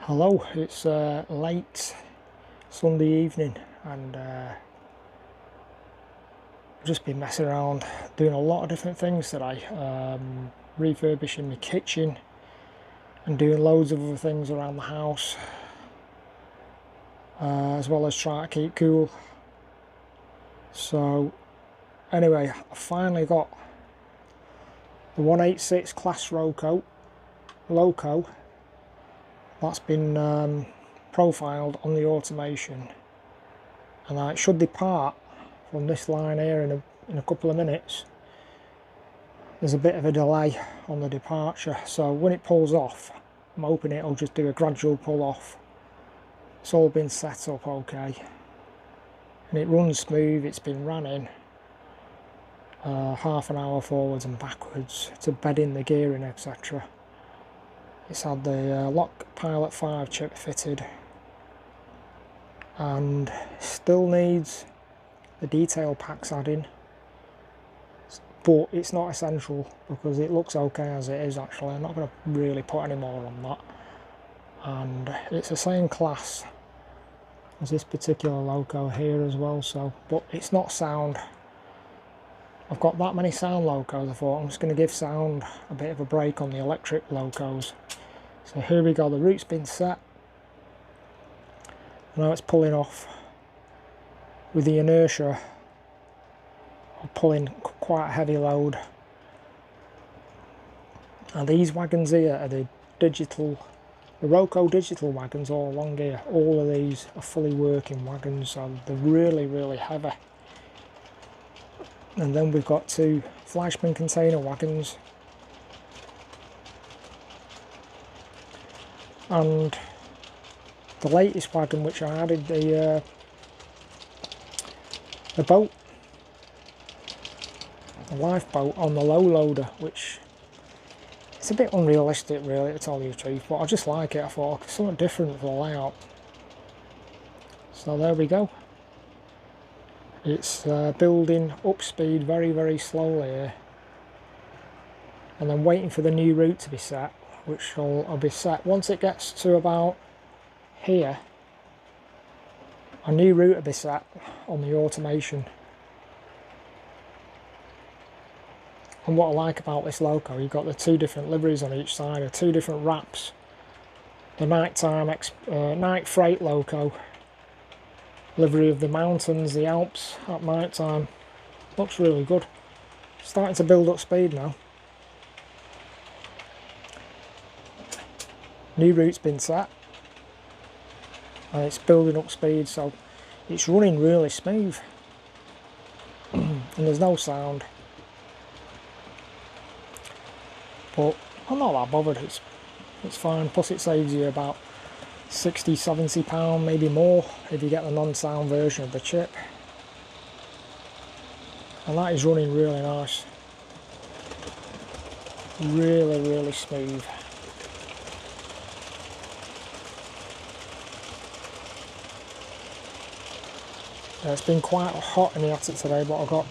Hello, it's late Sunday evening and I've just been messing around doing a lot of different things today, refurbishing my kitchen and doing loads of other things around the house, as well as trying to keep cool. So anyway, I finally got the 186 class ROCO Loco that's been profiled on the automation, and it should depart from this line here in a couple of minutes. There's a bit of a delay on the departure, so when it pulls off, I'm hoping it'll just do a gradual pull off. It's all been set up okay and it runs smooth. It's been running half an hour forwards and backwards to bed in the gearing, etc. It's had the Lock Pilot 5 chip fitted and still needs the detail packs adding, but it's not essential because it looks okay as it is. Actually, I'm not going to really put any more on that, and it's the same class as this particular loco here as well, so, but it's not sound. I've got that many sound locos, I thought I'm just going to give sound a bit of a break on the electric locos. So here we go, the route's been set. Now it's pulling off with the inertia of pulling quite a heavy load. And these wagons here are the ROCO digital wagons all along here. All of these are fully working wagons, so they're really heavy. And then we've got two Fleischmann container wagons and the latest wagon, which I added the boat, the lifeboat on the low loader, which it's a bit unrealistic really, to tell you the truth, but I just like it. I thought something different for the layout. So there we go. It's building up speed very slowly here, and then waiting for the new route to be set, which will be set once it gets to about here. A new route will be set on the automation. And what I like about this loco, you've got the two different liveries on each side, or two different wraps. The night freight loco livery of the mountains, the Alps at night time. Looks really good. Starting to build up speed now. New route's been set and it's building up speed, so it's running really smooth and there's no sound, but I'm not that bothered. It's fine, plus it saves you about £60–70, maybe more if you get the non-sound version of the chip, and that is running really nice, really smooth. It's been quite hot in the attic today, but I've got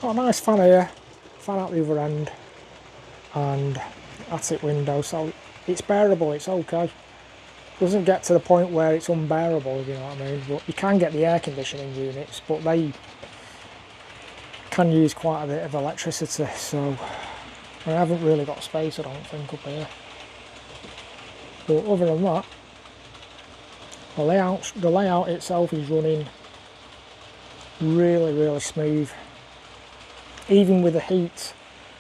a nice fan here, fan out the other end, and attic window, so it's bearable, it's okay. Doesn't get to the point where it's unbearable, if you know what I mean, but you can get the air conditioning units, but they can use quite a bit of electricity, so I haven't really got space, I don't think, up here. But other than that, the layout itself is running really smooth. Even with the heat,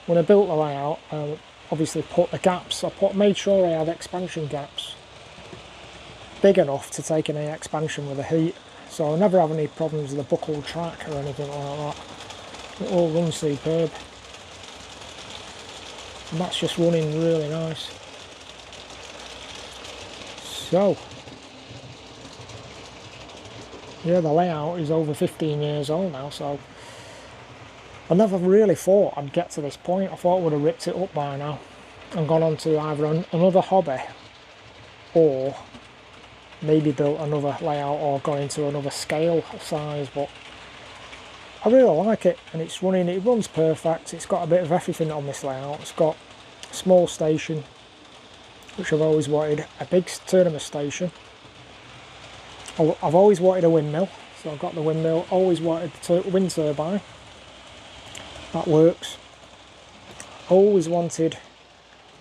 when I built the layout, I obviously put the gaps, made sure I had expansion gaps big enough to take any expansion with the heat, so I never have any problems with the buckled track or anything like that. It all runs superb, and that's just running really nice. So yeah, the layout is over 15 years old now, so I never really thought I'd get to this point. I thought I would have ripped it up by now and gone on to either another hobby or maybe built another layout or gone into another scale size, but I really like it, and it runs perfect. It's got a bit of everything on this layout. It's got a small station, which I've always wanted, a big tournament station. I've always wanted a windmill, so I've got the windmill. Always wanted the wind turbine, that works. Always wanted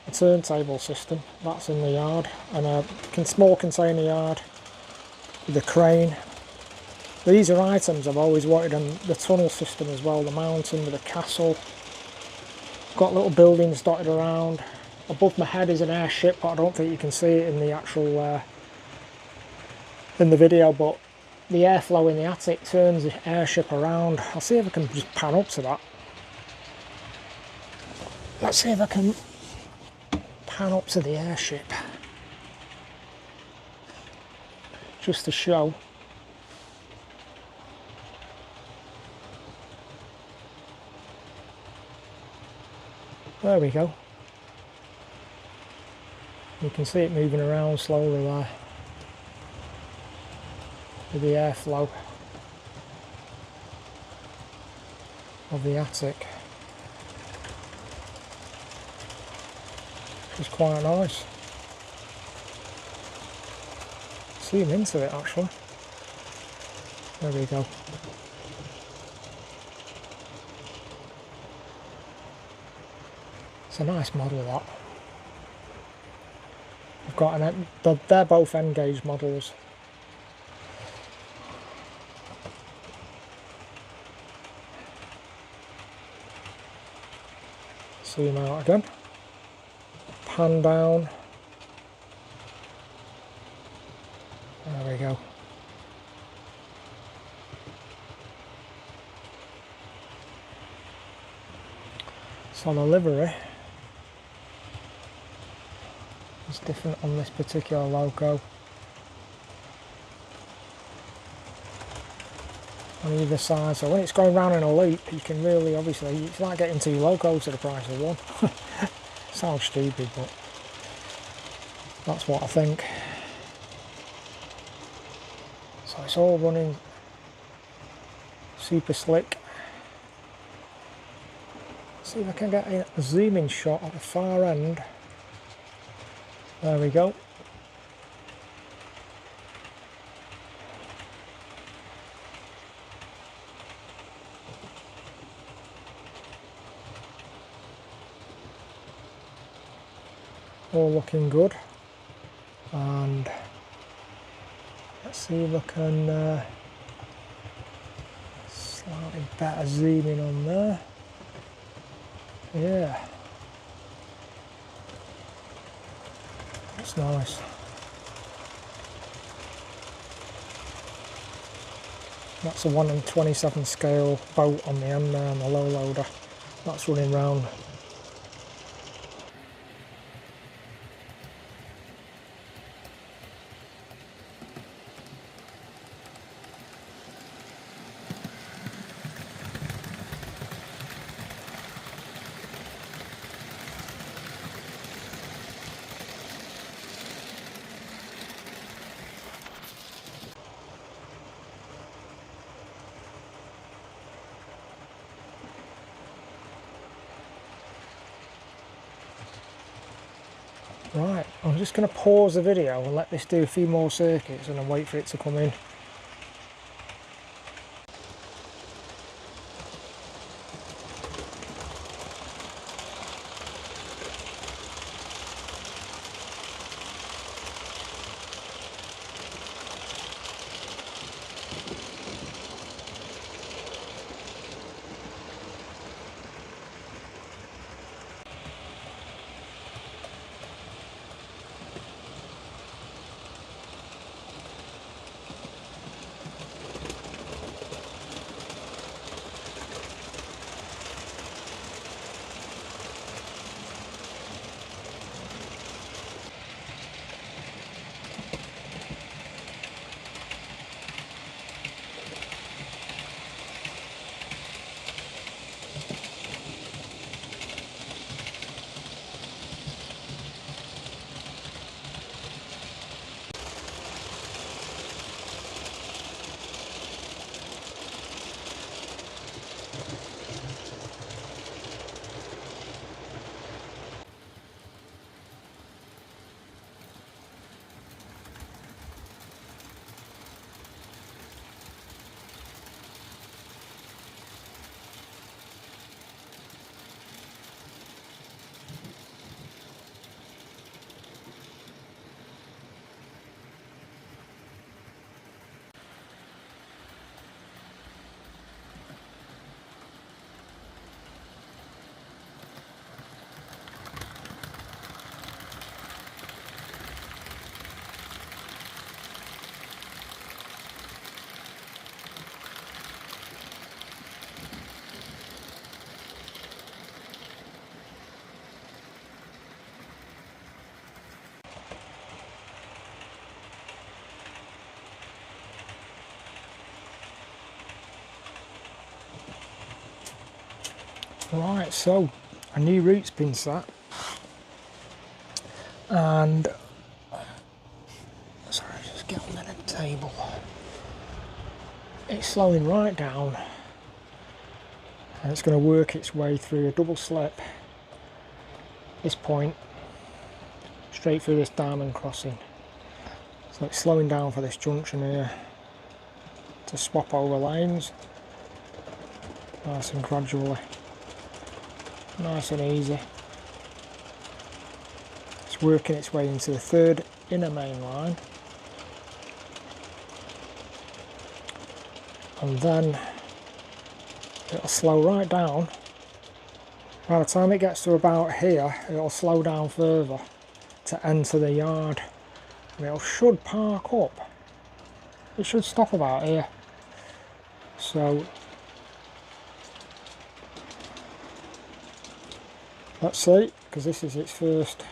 a turntable system, that's in the yard, and a small container yard with a crane. These are items I've always wanted, and the tunnel system as well, the mountain with a castle. Got little buildings dotted around. Above my head is an airship, but I don't think you can see it in the actual in the video, but the airflow in the attic turns the airship around. I'll see if I can just pan up to that. Let's see if I can pan up to the airship just to show. There we go. You can see it moving around slowly there with the airflow of the attic. It's quite nice. Zoom into it actually. There we go. It's a nice model, that. I've got they're both N-gauge models. Zoom out again. Pan down. There we go. So the livery is different on this particular loco. On either side, so when it's going round in a loop, you can really, obviously, it's like getting two locos at the price of one. Sounds stupid, but that's what I think. So it's all running super slick. See if I can get a zoom in shot at the far end. There we go. All looking good, and let's see if I can slightly better zoom in on there. Yeah, that's nice. That's a 1 in 27 scale boat on the end there, on the low loader. That's running round. Right, I'm just going to pause the video and let this do a few more circuits and then wait for it to come in. Right, so a new route's been set, and sorry, just get on the table. It's slowing right down, and it's going to work its way through a double slip. This point, straight through this diamond crossing. So it's slowing down for this junction here to swap over lanes, nice and gradually. Nice and easy. It's working its way into the third inner main line, and then it'll slow right down. By the time it gets to about here, it'll slow down further to enter the yard, and it should park up. It should stop about here. So let's see, because this is its first,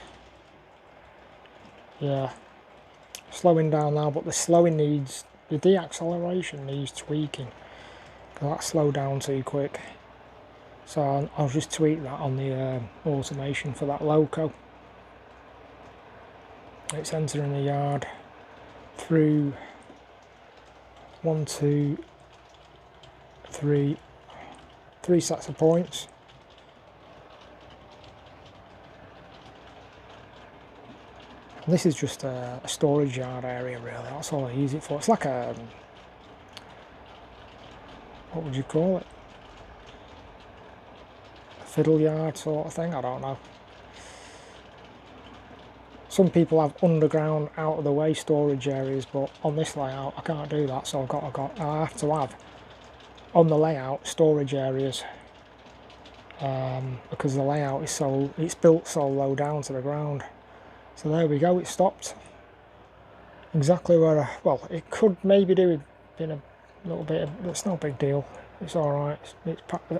yeah, slowing down now, but the slowing needs, the deacceleration needs tweaking, because that slowed down too quick. So I'll just tweak that on the automation for that loco. It's entering the yard through 1, 2, 3 sets of points. This is just a storage yard area, really. That's all I use it for. It's like a, what would you call it? A fiddle yard sort of thing, I don't know. Some people have underground, out of the way storage areas, but on this layout I can't do that, so I have to have on the layout storage areas, because the layout is it's built so low down to the ground. So there we go, it stopped exactly where well, it could maybe do with being a little bit of, it's no big deal, it's alright,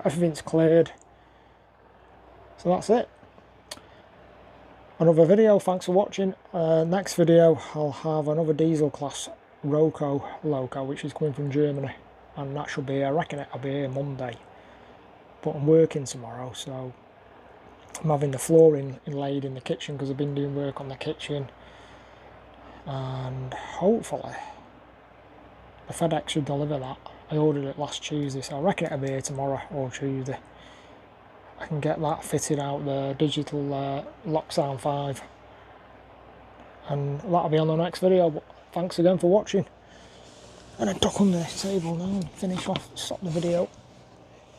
everything's cleared. So that's it. Another video, thanks for watching. Next video I'll have another diesel class ROCO loco, which is coming from Germany, and that should be, I reckon it'll be here Monday, but I'm working tomorrow, so I'm having the flooring inlaid in the kitchen because I've been doing work on the kitchen, and hopefully the FedEx should deliver that. I ordered it last Tuesday, so I reckon it'll be here tomorrow or Tuesday. I can get that fitted out, the digital lock sound 5, and that'll be on the next video. But thanks again for watching, and I duck under this table now and finish off, stop the video.